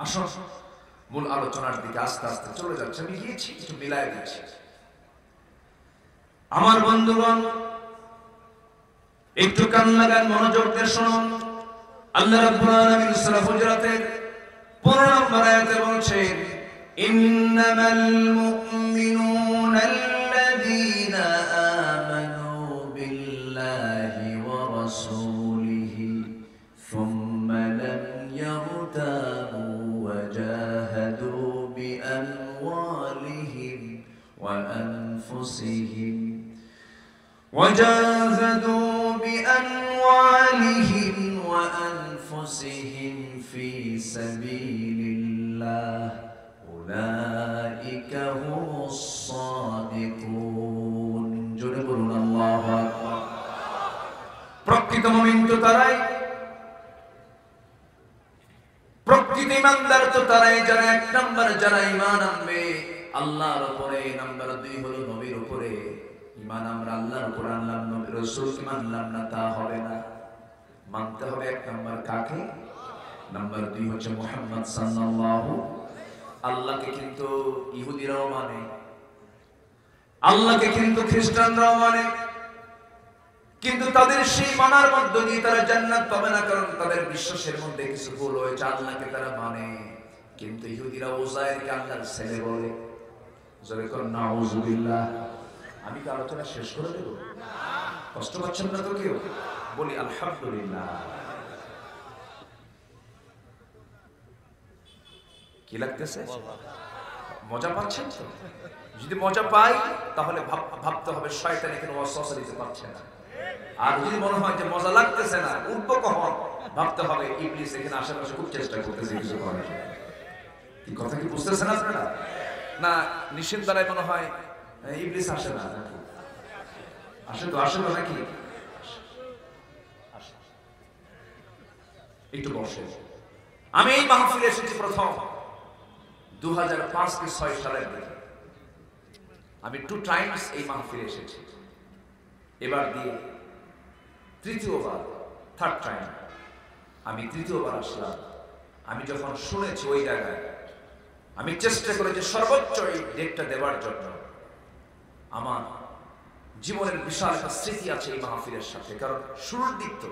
আসো মূল আলোচনার দিকে আস্তে আস্তে চলে যাচ্ছে, আমি গিয়েছি কিছু মিলাই দিচ্ছি। আমার বন্ধুগণ, একটু কান লাগান, মনোযোগ দিয়ে শুনুন। আল্লাহ রাব্বুল আলামিন সূরা হুজুরাতের 15 নম্বর আয়াতে বলছেন, ইন্নামাল মুমিনুনা আল্লাযীনা আমানু বিল্লাহি ওয়া রাসূলিহি সুম্মা লাম ইয়ারতাবু ওয়া জাহাদু বিআমওয়ালিহিম ওয়া আনফুসিহিম وجاهدوا بأموالهم وأنفسهم في سبيل الله أولئك هم الصادقون جربنا الله أكبر প্রকৃত মুমিন তো তারাই, প্রকৃত ঈমানদার তো তারাই যারা এক নম্বর যারা ঈমান আনবে আল্লাহর উপরে, নাম্বার 2 হলো নবীর উপরে। ঈমান আমরা আল্লাহর উপর আনলাম, নবী রাসূলকে মানলাম না, তা হবে না। মানতে হবে এক নম্বর কাকে? নাম্বার 2 হচ্ছে মুহাম্মদ সাল্লাল্লাহু। আল্লাহকে কিন্তু ইহুদিরাও মানে, আল্লাহকে কিন্তু খ্রিস্টানরাও মানে, কিন্তু তাদের সেই মানার মধ্য দিয়ে তারা জান্নাত পাবে না, কারণ তাদের বিশ্বাসের মধ্যে কিছু ভুল হয়েছে। আল্লাহকে তারা মানে, কিন্তু ইহুদিরা উযাইরকে আল্লাহর ছেলে বলে। জোরে কর নাউজুবিল্লাহ। আমি কি আলোচনা শেষ করে দেব? কষ্ট পাচ্ছেন না তো কেউ? বলি আলহামদুলিল্লাহ। কি লাগতেছে? মজা পাচ্ছেন তো? যদি মজা পাই তাহলে ভাবতে হবে শয়তান এখানে ওয়াসওয়াসা দিতে পারছে না। আর যদি মনে হয় যে মজা লাগতেছে না, উঠবো কখন, ভাবতে হবে ইবলিস এখানে আশেপাশে খুব চেষ্টা করতেছে কিছু করার জন্য। কি কথা কি বুঝতেছেন আপনারা? না নিশ্চিত দ্বারাই মনে হয় ইবলিস আসে না নাকি? আসে তো, আসে না নাকি? একটু বসে। আমি এই মাহফিলে এসেছি প্রথম 2005 কি 6 সালের দিকে। আমি 2 টাইমস এই মাহফিলে এসেছি। এবার দিয়ে তৃতীয়বার, থার্ড টাইম। আমি তৃতীয়বার আসলাম। আমি যখন শুনেছি ওই জায়গায়, আমি চেষ্টা করেছি সর্বোচ্চ এই ডেটটা দেওয়ার জন্য। আমার জীবনের বিশাল একটা স্মৃতি আছে এই মাহফিলের সাথে, কারণ শুরুর দিক তো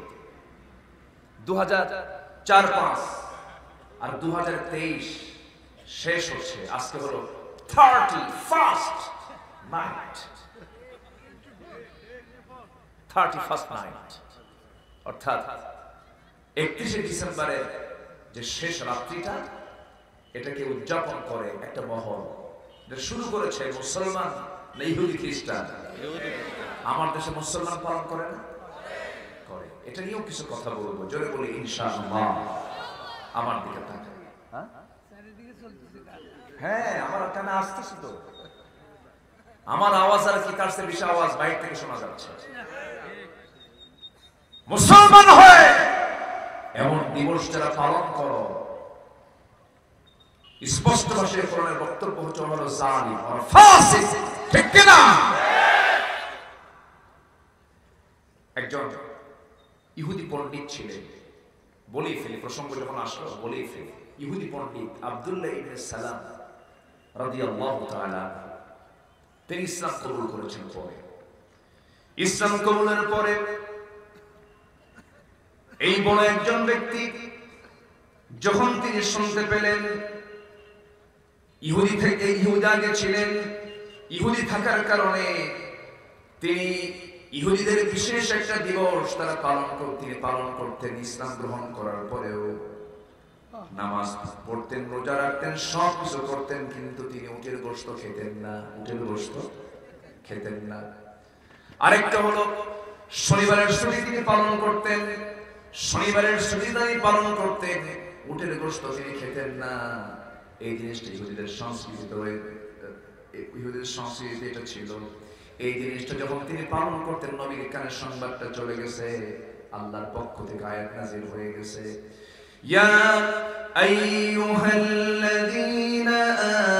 2004-05 আর 2023 শেষ হচ্ছে। আজকে হলো 31st নাইট, 31st নাইট, অর্থাৎ 31শে ডিসেম্বরের যে শেষ রাত্রিটা, এটাকে উদযাপন করে একটা মহল। এটা শুরু করেছে মুসলমান না ইহুদি খ্রিস্টান? আমার দেশে মুসলমান পালন করে না? করে। এটা নিয়েও কিছু কথা বলবো, জোরে বলি ইনশাআল্লাহ। আমার দিকে তাকান। হ্যাঁ, আমার কানে আসতেছে তো। আমার আওয়াজ আর কি তার চেয়ে বেশি আওয়াজ বাইরে থেকে শোনা যাচ্ছে। মুসলমান হয়ে এমন দিবস যারা পালন করো, স্পষ্ট ভাষায় কোরআনের বক্তব্য হচ্ছে হলো জালিম আর ফাসিক, ঠিক কি না? একজন ইহুদি পণ্ডিত ছিলেন, বলেই ফেলি, প্রসঙ্গ যখন আসলো বলেই ফেলি। ইহুদি পণ্ডিত আব্দুল্লাহ ইবনে সালাম রাদিয়াল্লাহু তাআলা, তিনি ইসলাম কবুল করেছেন। পরে ইসলাম কবুলের পরে এই বড় একজন ব্যক্তি যখন তিনি শুনতে পেলেন ইহুদি থেকে, ইহুদি আগে ছিলেন, ইহুদি থাকার কারণে তিনি ইহুদিদের বিশেষ একটা দিবস তারা তিনি পালন করতেন। ইসলাম গ্রহণ করার পরেও নামাজ পড়তেন, রোজা রাখতেন, সব কিছু করতেন, কিন্তু তিনি উটের গোশত খেতেন না। উটের গোশত খেতেন না। আরেকটা হলো শনিবারের ছুটি তিনি পালন করতেন, শনিবারের ছুটি তিনি পালন করতেন, উটের গোশত তিনি খেতেন না। এই জিনিসটা ইহুদিদের সংস্কৃতিতে এটা ছিল। এই জিনিসটা যখন তিনি পালন করতেন, নবীর কানে সংবাদটা চলে গেছে, আল্লাহর পক্ষ থেকে আয়াত নাযিল হয়ে গেছে, ইয়া আইয়ুহাল্লাযীনা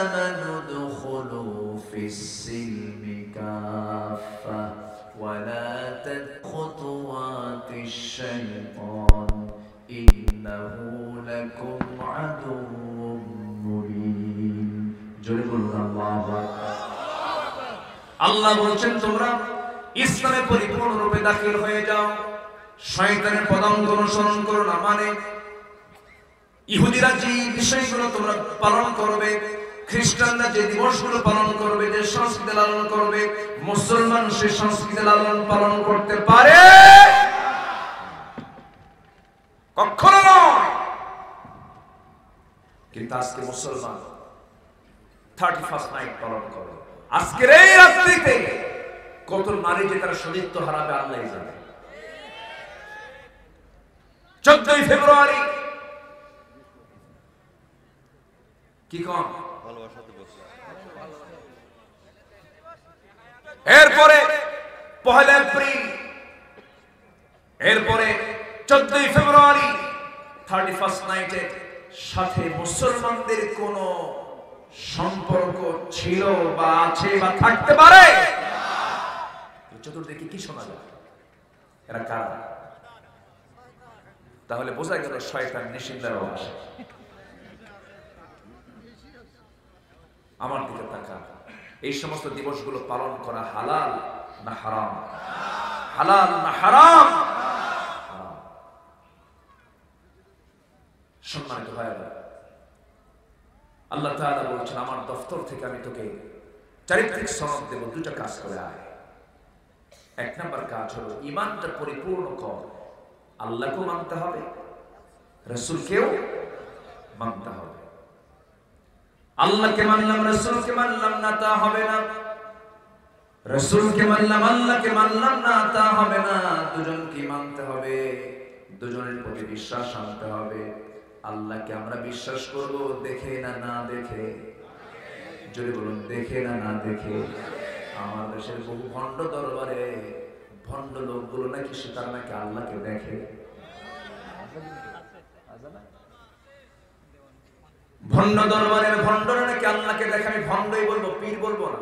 আমানু দুখুলু ফিস-সিলমি কাফা ওয়া লা তাখুতুওয়াতিশ শাইতান ইন্নাহু লাকুম আদুউম মুবিন। জোরে বলুন আল্লাহু আকবার। আল্লাহ বলছেন তোমরা ইসলামে পরিপূর্ণরূপে দাখিল হয়ে যাও, শয়তানের পদাঙ্ক অনুসরণ করো না। মানে ইহুদিরা যে বিষয়গুলো তোমরা পালন করবে, খ্রিস্টানরা যে দিবসগুলো পালন করবে, যে সংস্কৃতি লালন করবে, মুসলমান সে সংস্কৃতি লালন পালন করতে পারে কখনো নয়। কিন্তু আজকে মুসলমান 31st নাইট পালন করে। আজকের এই রাত্রিতে কত নারী যে তার সতীত্ব হারাবে আল্লাহ জানে। 14ই ফেব্রুয়ারি কি কম এরপরে 1 এপ্রিল, এরপরে 14ই ফেব্রুয়ারি 31st নাইটের সাথে মুসলমানদের কোন সম্পর্ক ছিল বা আছে বা থাকতে পারে? চতুর্দিকে কি শোনা যায়? এরা কারা? তাহলে বোঝা গেল শয়তান নিষিদ্ধেরও আসে। আমার দিকে তাকা। এই সমস্ত দিবসগুলো পালন করা হালাল না হারাম? হালাল না হারাম? সম্মানিত ভাইরা, আল্লাহ তাআলা বলছেন আমার দফতর থেকে আমি তোকে চারিত্রিক সনদ দেব, দুটা কাজ করে আয়। এক নম্বর কাজ হলো ঈমানটা পরিপূর্ণ কর, আল্লাহকেও মানতে হবে, রাসূলকেও মানতে হবে। আল্লাহকে মানলাম রাসূলকে মানলাম না তা হবে না, রাসূলকে মানলাম আল্লাহকে মানলাম না তা হবে না। দুজনকে মানতে হবে, দুজনের প্রতি বিশ্বাস আনতে হবে। আল্লাহকে আমরা বিশ্বাস করব দেখে না না দেখে। যদি বলুন দেখে না না দেখে। আমার দেশের বহু ভণ্ড দরবারে ভণ্ড লোকগুলো নাকি সে তারা নাকি আল্লাহকে দেখে। ভণ্ড দরবারের ভণ্ডরা নাকি আল্লাহকে দেখে। আমি ভণ্ডই বলবো, পীর বলবো না।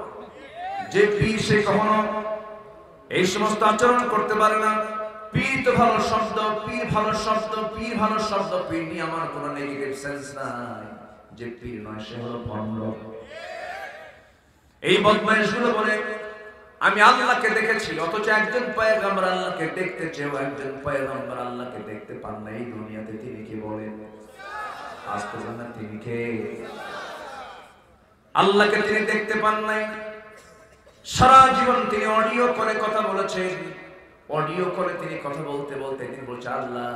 যে পীর সে কখনো এই সমস্ত আচরণ করতে পারে না। পীর তো ভালো শব্দ, পীর ভালো শব্দ, পীর ভালো শব্দ, পীর নিয়ে আমার কোনো নেগেটিভ সেন্স নাই। যে পীর নয় সে হলো ভণ্ড। এই বদমাইশগুলো বলে আমি আল্লাহকে দেখেছি, অথচ একজন পয়গম্বর আল্লাহকে দেখতে চেয়েও একজন পয়গম্বর আল্লাহকে দেখতে পান না। এই দুনিয়াতে তিনি কি বলেন? আসতে পান না তিনি কে? আল্লাহকে তিনি দেখতে পান নাই। সারা জীবন তিনি অডিও করে কথা বলেছেন। অডিও করে তিনি কথা বলতে বলতে তিনি বলছে আল্লাহ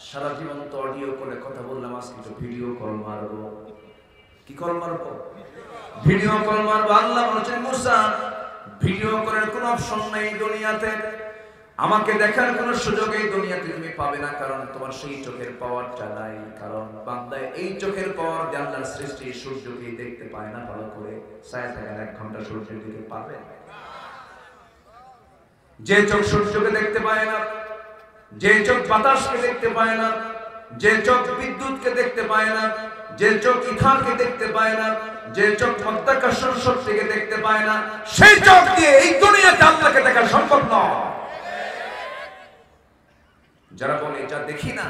সারা জীবন তো অডিও করে কথা বললাম, আজকে তো ভিডিও কল মারবো। কি কল মারবো? ভিডিও কল মারবো। আল্লাহ বলেছেন মুসা ভিডিও করার কোনো অপশন নাই দুনিয়াতে, আমাকে দেখার কোনো সুযোগ এই দুনিয়াতে তুমি পাবে না, কারণ তোমার সেই চোখের পাওয়ারটা নাই। কারণ বান্দায় এই চোখের পাওয়ার দিয়ে আল্লাহর সৃষ্টি সূর্যকে দেখতে পায় না ভালো করে। ছায়া থাকার 1 ঘন্টা সূর্যের দিকে পাবে? যে চোখ সূর্যকে দেখতে পায় না, যে চোখ বাতাসকে দেখতে পায় না, যে চোখ বিদ্যুৎকে দেখতে পায় না, যে চোখ ইথানকে দেখতে পায় না, যে চোখ মাধ্যাকর্ষণ শক্তিকে দেখতে পায় না, সেই চোখ দিয়ে এই দুনিয়াতে আল্লাহকে দেখা সম্ভব নয়। যারা বলে যা দেখি না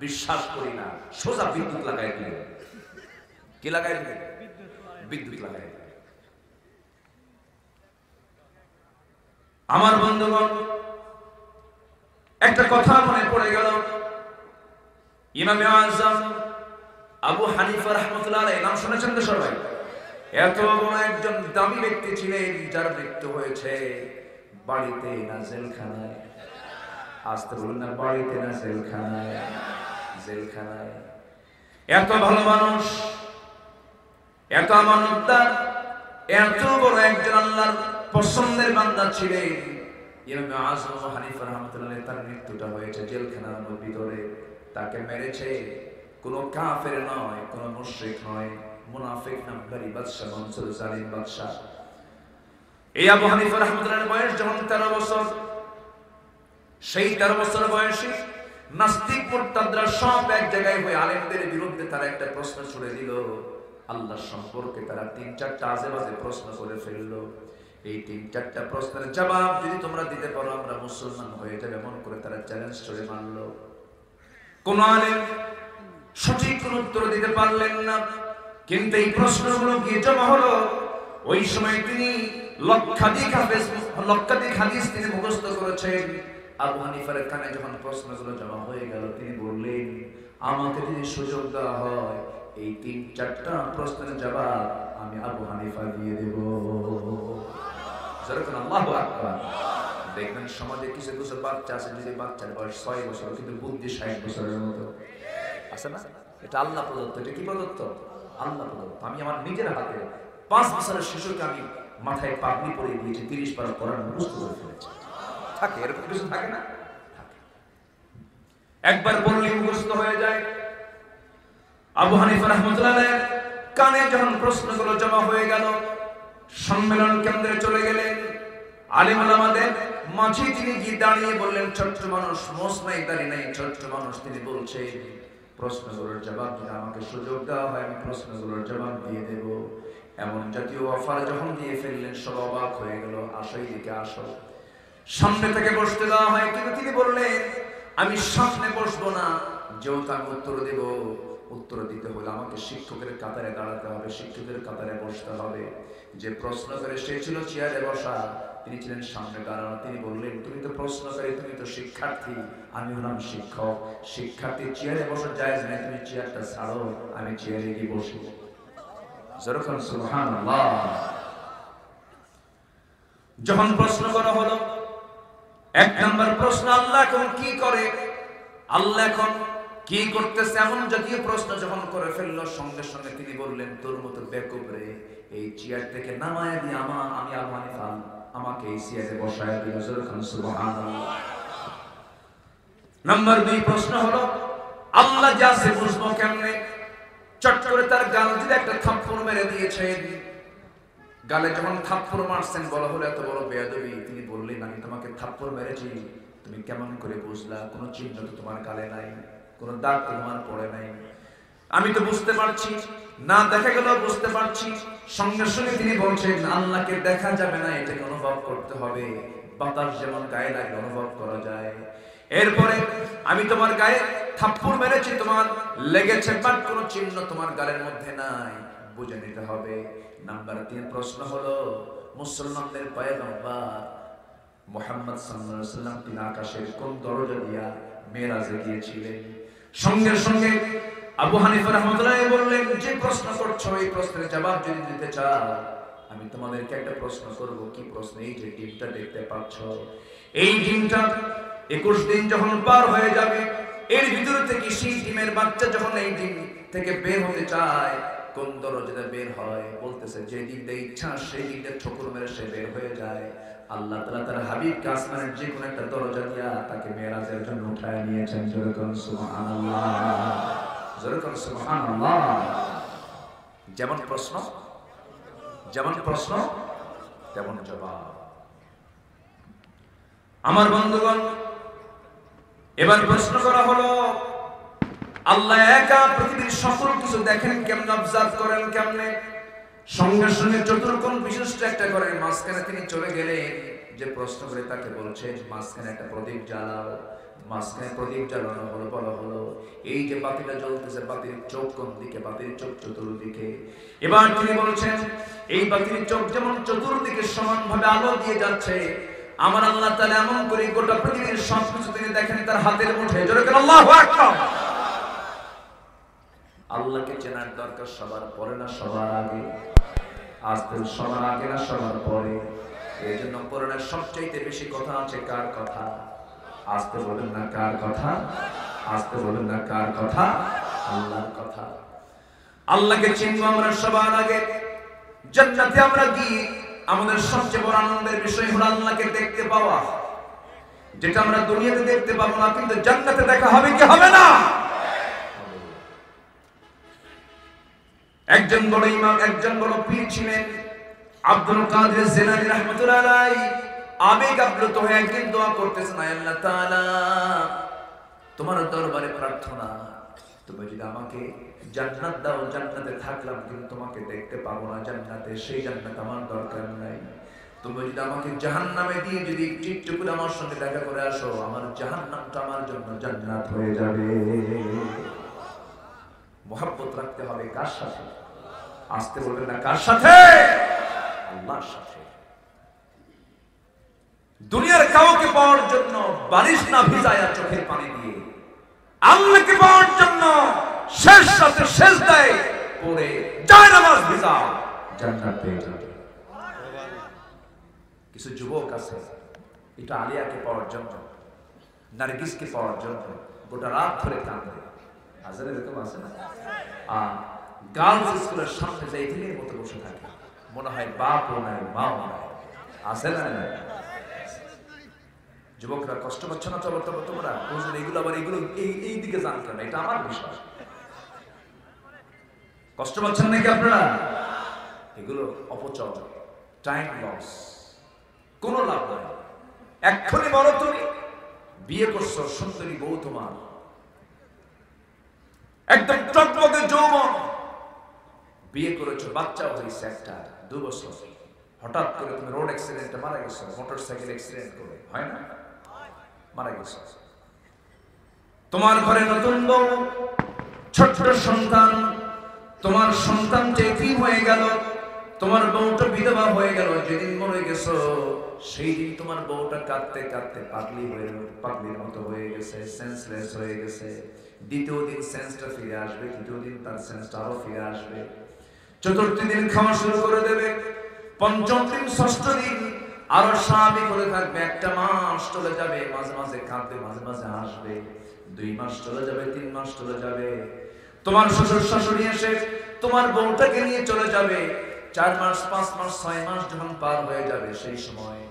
বিশ্বাস করি না, সোজা বিদ্যুৎ লাগাই দিলে। কি লাগাই দিলে? বিদ্যুৎ লাগাই দিলে। আমার বন্ধুগণ একটা কথা মনে পড়ে গেল। ইমামে আযম আবু হানিফা রাহমাতুল্লাহ আলাইহি নাম শুনেছেন তো সবাই? এত বড় একজন দামি ব্যক্তি ছিলেন যার মৃত্যু হয়েছে বাড়িতে না জেলখানায়। আসতে বলুন না, বাড়িতে না জেলখানায়? জেলখানায়। এত ভালো মানুষ, এত আমানতদার, এত বড় একজন আল্লাহর পছন্দের বান্দা ছিলেন ইমাম আযম আবু হানিফা রাহমাতুল্লাহ আলাইহি। তার মৃত্যুটা হয়েছে জেলখানার ভিতরে। তাকে মেরেছে কোন কাফের নয়, কোন মুশরিক নয়, মুনাফিক নামধারী বাদশা মনসুর জালিম বাদশা। এই আবু হানিফা রাহমাতুল্লাহ আলাইহির বয়স যখন 13 বছর, সেই 13 বছর বয়সে নাস্তিক মুরতাদরা সব এক জায়গায় হয়ে আলেমদের বিরুদ্ধে তারা একটা প্রশ্ন ছুড়ে দিল। আল্লাহ সম্পর্কে তারা 3-4টা আজে-বাজে প্রশ্ন করে ফেললো। এই 3-4টা প্রশ্নের জবাব যদি তোমরা দিতে পারো আমরা মুসলমান হয়ে যাবে, এমন করে তারা চ্যালেঞ্জ ছুড়ে মারলো। কোন আলেম সঠিক কোন উত্তর দিতে পারলেন না, কিন্তু এই প্রশ্নগুলো গিয়ে জমা হলো। ওই সময় তিনি লক্ষাধিক হাদিস তিনি মুখস্থ করেছেন। আবু হানিফার কানে যখন প্রশ্নগুলো জমা হয়ে গেল, তিনি বললেন আমাকে যদি সুযোগ দেওয়া হয় এই 3-4টা প্রশ্নের জবাব আমি আবু হানিফা দিয়ে দেব। যখন আল্লাহু আকবার। দেখবেন সমাজে কিছু কিছু বাচ্চা আছে, যদি বাচ্চার বয়স 6 বছর কিন্তু বুদ্ধি 60 বছরের মতো আছে না? এটা আল্লাহ প্রদত্ত। এটা কি প্রদত্ত? আল্লাহ প্রদত্ত। আমি আমার নিজের হাতে 5 বছরের শিশুকে আমি মাথায় পাগড়ি পরিয়ে দিয়েছি, 30 পারা কোরআন মুখস্থ করে ফেলেছি। থাকে এরকম কিছু থাকে না? একবার বললে মুখস্থ হয়ে যায়। আবু হানিফা রাহমাতুল্লাহ আলাইহি কানে যখন প্রশ্নগুলো জমা হয়ে গেল, সম্মেলন কেন্দ্রে চলে গেলেন। আলেম ওলামাদের মাঝে তিনি গিয়ে দাঁড়িয়ে বললেন, ছোট্ট মানুষ, মোস নাই দাঁড়ি নাই, ছোট্ট মানুষ, তিনি বলছে প্রশ্নগুলোর জবাব যদি আমাকে সুযোগ দেওয়া হয় আমি প্রশ্নগুলোর জবাব দিয়ে দেব। এমন জাতীয় অফার যখন দিয়ে ফেললেন সব অবাক হয়ে গেল। আসো এদিকে আসো। সামনে থেকে বসতে দেওয়া হয়, কিন্তু তিনি বললেন আমি সামনে বসবো না, যেহেতু আমি উত্তর দেব, উত্তর দিতে হলে আমাকে শিক্ষকের কাতারে দাঁড়াতে হবে, শিক্ষকের কাতারে বসতে হবে। যে প্রশ্ন করে সে ছিল চেয়ারে বসা, তিনি ছিলেন সামনে দাঁড়ানো। তিনি বললেন তুমি তো প্রশ্নকারী, তুমি তো শিক্ষার্থী, আমি হলাম শিক্ষক। শিক্ষার্থী চেয়ারে বসা জায়েজ নাই, তুমি চেয়ারটা ছাড়ো, আমি চেয়ারে গিয়ে বসি। যখন সুবহানাল্লাহ। যখন প্রশ্ন করা হলো, এক নম্বর প্রশ্ন, আল্লাহ এখন কি করে, আল্লাহ এখন কি করতেছে, এমন জাতীয় প্রশ্ন যখন করে ফেললো, সঙ্গে সঙ্গে তিনি বললেন, তোর মতো বেকুব রে, এই চেয়ার থেকে নামায় দিয়ে আমি আবু হানিফা আমাকে এই চেয়ারে বসায় দিল। সুবহানাল্লাহ। নাম্বার 2 প্রশ্ন হলো, আল্লাহ যা সে বুঝবো কেমনে? চট করে তার গাল দিয়ে একটা থাপ্পড় মেরে দিয়েছেন। গালে যখন থাপ্পড় মারছেন, বলা হলো এত বড় বেয়াদবি। তিনি বললেন, আমি তোমাকে থাপ্পড় মেরেছি, তুমি কেমন করে বুঝলা? কোনো চিহ্ন তো তোমার গালে নাই, কোনো দাগ তো তোমার পড়ে নাই। আমি তো বুঝতে পারছি না, দেখা গেল বুঝতে পারছি। সঙ্গে সঙ্গে তিনি বলছেন, আল্লাহকে দেখা যাবে না, এটাকে অনুভব করতে হবে। বাতাস যেমন গায়ে লাগে অনুভব করা যায়। এরপরে আমি তোমার গায়ে থাপ্পড় মেরেছি, তোমার লেগেছে, বাট কোনো চিহ্ন তোমার গালের মধ্যে নাই, বুঝে নিতে হবে। নাম্বার 3 প্রশ্ন হলো, মুসলমানদের পয়গম্বর মুহাম্মদ সাল্লাল্লাহু আলাইহি ওয়াসাল্লাম তিনি আকাশের কোন দরজা দিয়া মেরাজে গিয়েছিলেন? সঙ্গে সঙ্গে আবু হানিফা রাহমাতুল্লাহ বললেন, যে প্রশ্ন করছো এই প্রশ্নের জবাব যদি দিতে চাও, আমি তোমাদেরকে একটা প্রশ্ন করব। কি প্রশ্ন? এই যে ডিমটা দেখতে পাচ্ছ, এই ডিমটা 21 দিন যখন পার হয়ে যাবে, এর ভিতরে থেকে সেই ডিমের বাচ্চা যখন এই ডিম থেকে বের হতে চায়, কোন দরজাটা বের হয়? বলতেছে, যে দিকটা ইচ্ছা সেই দিকটা ঠোকর মেরে সে বের হয়ে যায়। আল্লাহ তাআলা তার হাবিবকে আসমানের যে কোনো একটা দরজা দিয়া তাকে মেরাজের জন্য উঠায় নিয়েছেন। জোরে করুন সুবহানাল্লাহ, জোরে করুন সুবহানাল্লাহ। যেমন প্রশ্ন তেমন জবাব। আমার বন্ধুগণ, এবার প্রশ্ন করা হলো, আল্লাহ একা পৃথিবীর সকল কিছু দেখেন কেমনে, অবজার্ভ করেন কেমনে? সঙ্গে সঙ্গে চতুর্কোণ বিশিষ্ট একটা ঘরের মাঝখানে তিনি চলে গেলেন। যে প্রশ্ন করে তাকে বলছেন, মাঝখানে একটা প্রদীপ জ্বালাও। মাঝখানে প্রদীপ জ্বালানো হলো, বলা হলো, এই যে বাতিটা জ্বলতেছে, বাতির চোখ কোন দিকে? বাতির চোখ চতুর্দিকে। এবার তিনি বলছেন, এই বাতির চোখ যেমন চতুর্দিকে সমানভাবে আলো দিয়ে যাচ্ছে, আমার আল্লাহ তাআলা এমন করে গোটা পৃথিবীর সবকিছু তিনি দেখেন তার হাতের মুঠোয়। জোরে করে আল্লাহু আকবার। আল্লাহকে চেনার দরকার সবার পরে না সবার আগে? আজকে সবার আগে না সবার পরে? এই জন্য কোরআনের সবচাইতে বেশি কথা আছে কার কথা? আজকে বলেন না কার কথা? আজকে বলেন না কার কথা? আল্লাহর কথা। আল্লাহকে চিনবো আমরা সবার আগে। জান্নাতে আমরা গিয়ে আমাদের সবচেয়ে বড় আনন্দের বিষয় হলো আল্লাহকে দেখতে পাওয়া, যেটা আমরা দুনিয়াতে দেখতে পাবো না, কিন্তু জান্নাতে দেখা হবে কি হবে না? একজন বড় ইমাম, একজন বড় পীর ছিলেন আব্দুল কাদের জিলানী রাহমাতুল্লাহ আলাইহি। আবেগ আপ্লুত হয়ে একদিন দোয়া করতেছেন, আল্লাহ তাআলা তোমার দরবারে প্রার্থনা, তুমি যদি আমাকে জান্নাত দাও, জান্নাতে থাকলাম কিন্তু তোমাকে দেখতে পাবো না জান্নাতে, সেই জান্নাত আমার দরকার নাই। তুমি যদি আমাকে জাহান্নামে দিয়ে যদি একটু করে আমার সঙ্গে দেখা করে আসো, আমার জাহান্নামটা আমার জন্য জান্নাত হয়ে যাবে। মহব্বত রাখতে হবে কার সাথে? আসতে বলবেন না কার সাথে? আল্লাহর সাথে। দুনিয়ার কাউকে পাওয়ার জন্য বারিশ না ভিজায়া চোখের পানি দিয়ে, আল্লাহকে পাওয়ার জন্য শেষ রাতে সেজদায় পড়ে যায় নামাজ ভিজাও, জান্নাত পেয়ে যাবে। কিছু যুবক আছে, এটা আলিয়াকে পাওয়ার জন্য, নার্গিসকে পাওয়ার জন্য গোটা রাত ধরে কাঁদে। আজরে এরকম আছে না? গার্লস স্কুলের সামনে যাই দিনের মতো বসে থাকে, মনে হয় বাপও নাই মাও নাই। আছে না? যুবকরা কষ্ট পাচ্ছ না? চলো চলো তোমরা এগুলো আবার এগুলো এই দিকে যান কেন? এটা আমার বিশ্বাস। কষ্ট পাচ্ছেন নাকি আপনারা? এগুলো অপচয়, টাইম লস, কোনো লাভ নাই। এক্ষুনি বলো, তুমি বিয়ে করছো, সুন্দরী বউ তোমার, একদম টকবকে যৌবন, বিয়ে করেছো, বাচ্চাও হয়েছে একটা 2 বছর, হঠাৎ করে তুমি রোড অ্যাক্সিডেন্টে মারা গেছো, মোটরসাইকেল অ্যাক্সিডেন্ট করে, হয় না? মারা গেছো। তোমার ঘরে নতুন বউ, ছোট্ট সন্তান, তোমার সন্তান এতিম হয়ে গেল, তোমার বউটা বিধবা হয়ে গেল। যেদিন মরে গেছো সেই দিন তোমার বউটা কাঁদতে কাঁদতে পাগলির মতো হয়ে গেছে, সেন্সলেস হয়ে গেছে। দ্বিতীয় দিন সেন্সটা ফিরে আসবে, তৃতীয় দিন তার সেন্সটা আরো ফিরে আসবে, চতুর্থ দিন খাওয়া শুরু করে দেবে, পঞ্চম দিন, ষষ্ঠ দিন আরো স্বাভাবিক হতে থাকবে। একটা মাস চলে যাবে, মাঝে মাঝে কাঁদবে, মাঝে মাঝে হাসবে। 2 মাস চলে যাবে, 3 মাস চলে যাবে, তোমার শ্বশুর শাশুড়ি এসে তোমার বউটাকে নিয়ে চলে যাবে। 4 মাস, 5 মাস, 6 মাস যখন পার হয়ে যাবে, সেই সময়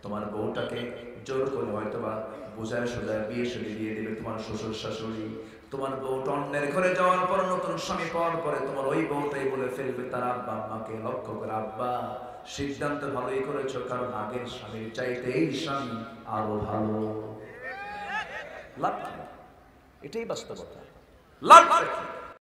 তোমার বউটাকে জোর করে হয়তোবা বোঝায় সোজায় বিয়ে শাদী দিয়ে দেবে তোমার শ্বশুর শাশুড়ি। তোমার বউটা অন্যের ঘরে যাওয়ার পর, নতুন স্বামী পাওয়ার পরে তোমার ওই বউটাই বলে ফেলবে তার আব্বা আম্মাকে লক্ষ্য করে, আব্বা সিদ্ধান্ত ভালোই করেছো, কারণ আগের স্বামীর চাইতে এই স্বামী আরো ভালো। লাভ কি? এটাই বাস্তবতা। লাভ কি?